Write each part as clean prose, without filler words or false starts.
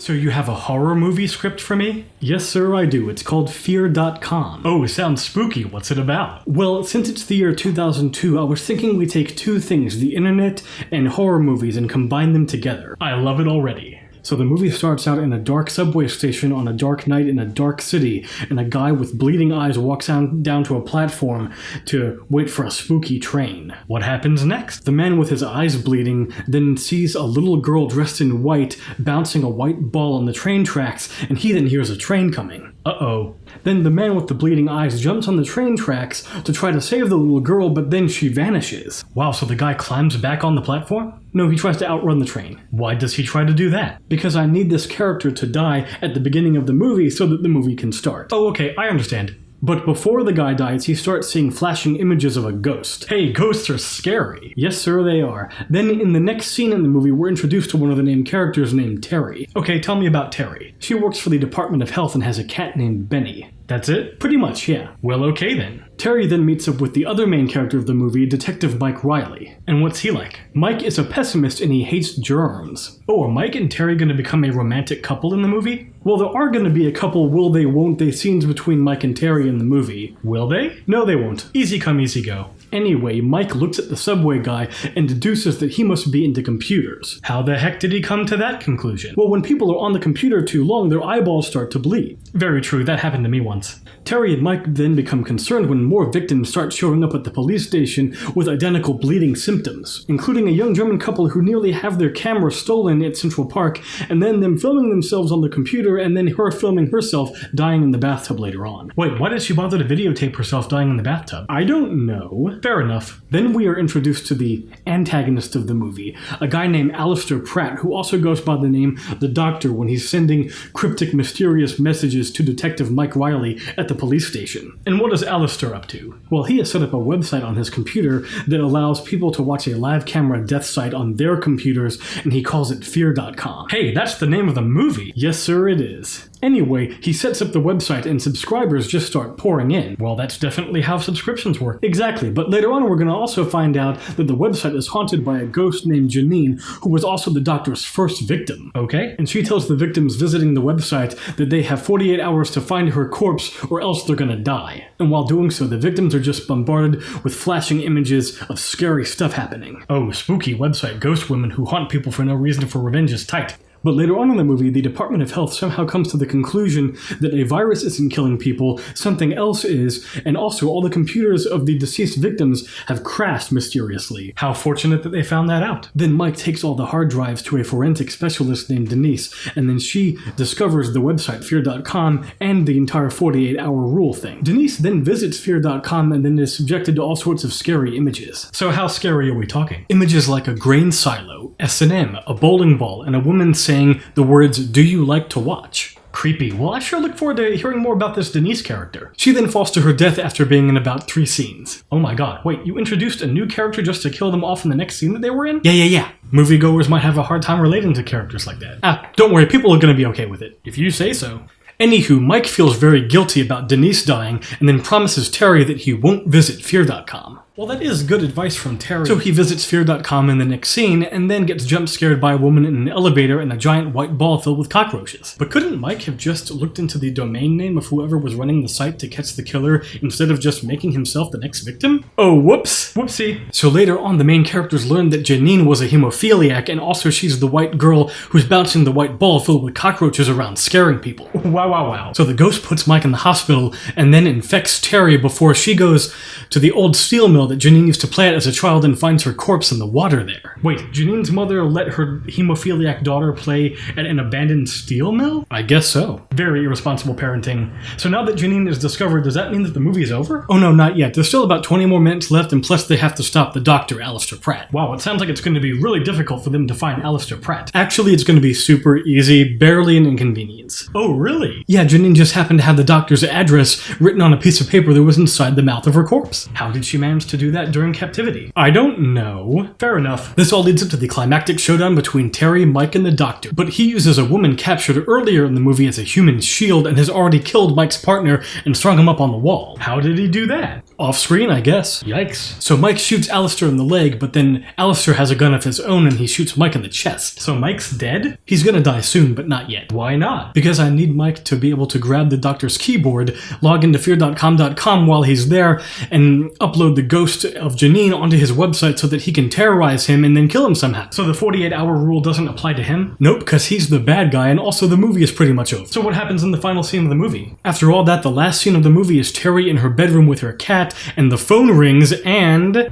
So you have a horror movie script for me? Yes, sir, I do. It's called Feardotcom. Oh, sounds spooky. What's it about? Well, since it's the year 2002, I was thinking we take two things, the internet and horror movies, and combine them together. I love it already. So the movie starts out in a dark subway station on a dark night in a dark city, and a guy with bleeding eyes walks down to a platform to wait for a spooky train. What happens next? The man with his eyes bleeding then sees a little girl dressed in white bouncing a white ball on the train tracks, and he then hears a train coming. Uh-oh. Then the man with the bleeding eyes jumps on the train tracks to try to save the little girl, but then she vanishes. Wow, so the guy climbs back on the platform? No, he tries to outrun the train. Why does he try to do that? Because I need this character to die at the beginning of the movie so that the movie can start. Oh, okay, I understand. But before the guy dies, he starts seeing flashing images of a ghost. Hey, ghosts are scary. Yes, sir, they are. Then in the next scene in the movie, we're introduced to one of the named characters named Terry. Okay, tell me about Terry. She works for the Department of Health and has a cat named Benny. That's it? Pretty much, yeah. Well, okay then. Terry then meets up with the other main character of the movie, Detective Mike Riley. And what's he like? Mike is a pessimist and he hates germs. Oh, are Mike and Terry going to become a romantic couple in the movie? Well, there are going to be a couple will they won't they scenes between Mike and Terry in the movie. Will they? No, they won't. Easy come, easy go. Anyway, Mike looks at the subway guy and deduces that he must be into computers. How the heck did he come to that conclusion? Well, when people are on the computer too long, their eyeballs start to bleed. Very true, that happened to me once. Terry and Mike then become concerned when more victims start showing up at the police station with identical bleeding symptoms, including a young German couple who nearly have their camera stolen at Central Park, and then them filming themselves on the computer, and then her filming herself dying in the bathtub later on. Wait, why did she bother to videotape herself dying in the bathtub? I don't know. Fair enough. Then we are introduced to the antagonist of the movie, a guy named Alistair Pratt, who also goes by the name The Doctor when he's sending cryptic, mysterious messages to Detective Mike Riley at the police station. And what is Alistair up to? Well, he has set up a website on his computer that allows people to watch a live camera death site on their computers, and he calls it Feardotcom. Hey, that's the name of the movie! Yes, sir, it is. Anyway, he sets up the website and subscribers just start pouring in. Well, that's definitely how subscriptions work. Exactly, but later on we're going to also find out that the website is haunted by a ghost named Janine, who was also the Doctor's first victim. Okay. And she tells the victims visiting the website that they have 48 hours to find her corpse or else they're going to die. And while doing so, the victims are just bombarded with flashing images of scary stuff happening. Oh, spooky website ghost women who haunt people for no reason for revenge is tight. But later on in the movie, the Department of Health somehow comes to the conclusion that a virus isn't killing people, something else is, and also all the computers of the deceased victims have crashed mysteriously. How fortunate that they found that out. Then Mike takes all the hard drives to a forensic specialist named Denise, and then she discovers the website Fear.com and the entire 48-hour rule thing. Denise then visits Fear.com and then is subjected to all sorts of scary images. So how scary are we talking? Images like a grain silo, S&M, a bowling ball, and a woman saying the words, "Do you like to watch?" Creepy. Well, I sure look forward to hearing more about this Denise character. She then falls to her death after being in about 3 scenes. Oh my god, wait, you introduced a new character just to kill them off in the next scene that they were in? Yeah. Moviegoers might have a hard time relating to characters like that. Don't worry, people are gonna be okay with it. If you say so. Anywho, Mike feels very guilty about Denise dying and then promises Terry that he won't visit Fear.com. Well, that is good advice from Terry. So he visits Fear.com in the next scene, and then gets jump-scared by a woman in an elevator and a giant white ball filled with cockroaches. But couldn't Mike have just looked into the domain name of whoever was running the site to catch the killer instead of just making himself the next victim? Oh, whoops. Whoopsie. So later on, the main characters learn that Janine was a hemophiliac, and also she's the white girl who's bouncing the white ball filled with cockroaches around, scaring people. Wow. So the ghost puts Mike in the hospital, and then infects Terry before she goes to the old steel mill that Janine used to play at as a child and finds her corpse in the water there. Wait, Janine's mother let her hemophiliac daughter play at an abandoned steel mill? I guess so. Very irresponsible parenting. So now that Janine is discovered, does that mean that the movie is over? Oh no, not yet. There's still about 20 more minutes left, and plus they have to stop the Doctor, Alistair Pratt. Wow, it sounds like it's going to be really difficult for them to find Alistair Pratt. Actually, it's going to be super easy, barely an inconvenience. Oh, really? Yeah, Janine just happened to have the Doctor's address written on a piece of paper that was inside the mouth of her corpse. How did she manage to do that during captivity? I don't know. Fair enough. This all leads up to the climactic showdown between Terry, Mike, and the Doctor, but he uses a woman captured earlier in the movie as a human shield and has already killed Mike's partner and strung him up on the wall. How did he do that? Off screen, I guess. Yikes. So Mike shoots Alistair in the leg, but then Alistair has a gun of his own and he shoots Mike in the chest. So Mike's dead? He's gonna die soon, but not yet. Why not? Because I need Mike to be able to grab the Doctor's keyboard, log into Feardotcom while he's there, and upload the ghost of Janine onto his website so that he can terrorize him and then kill him somehow. So the 48-hour rule doesn't apply to him? Nope, because he's the bad guy, and also the movie is pretty much over. So what happens in the final scene of the movie? After all that, the last scene of the movie is Terry in her bedroom with her cat, and the phone rings, and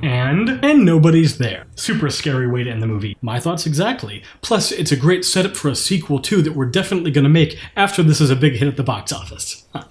nobody's there. Super scary way to end the movie. My thoughts exactly. Plus, it's a great setup for a sequel too that we're definitely gonna make after this is a big hit at the box office. Huh.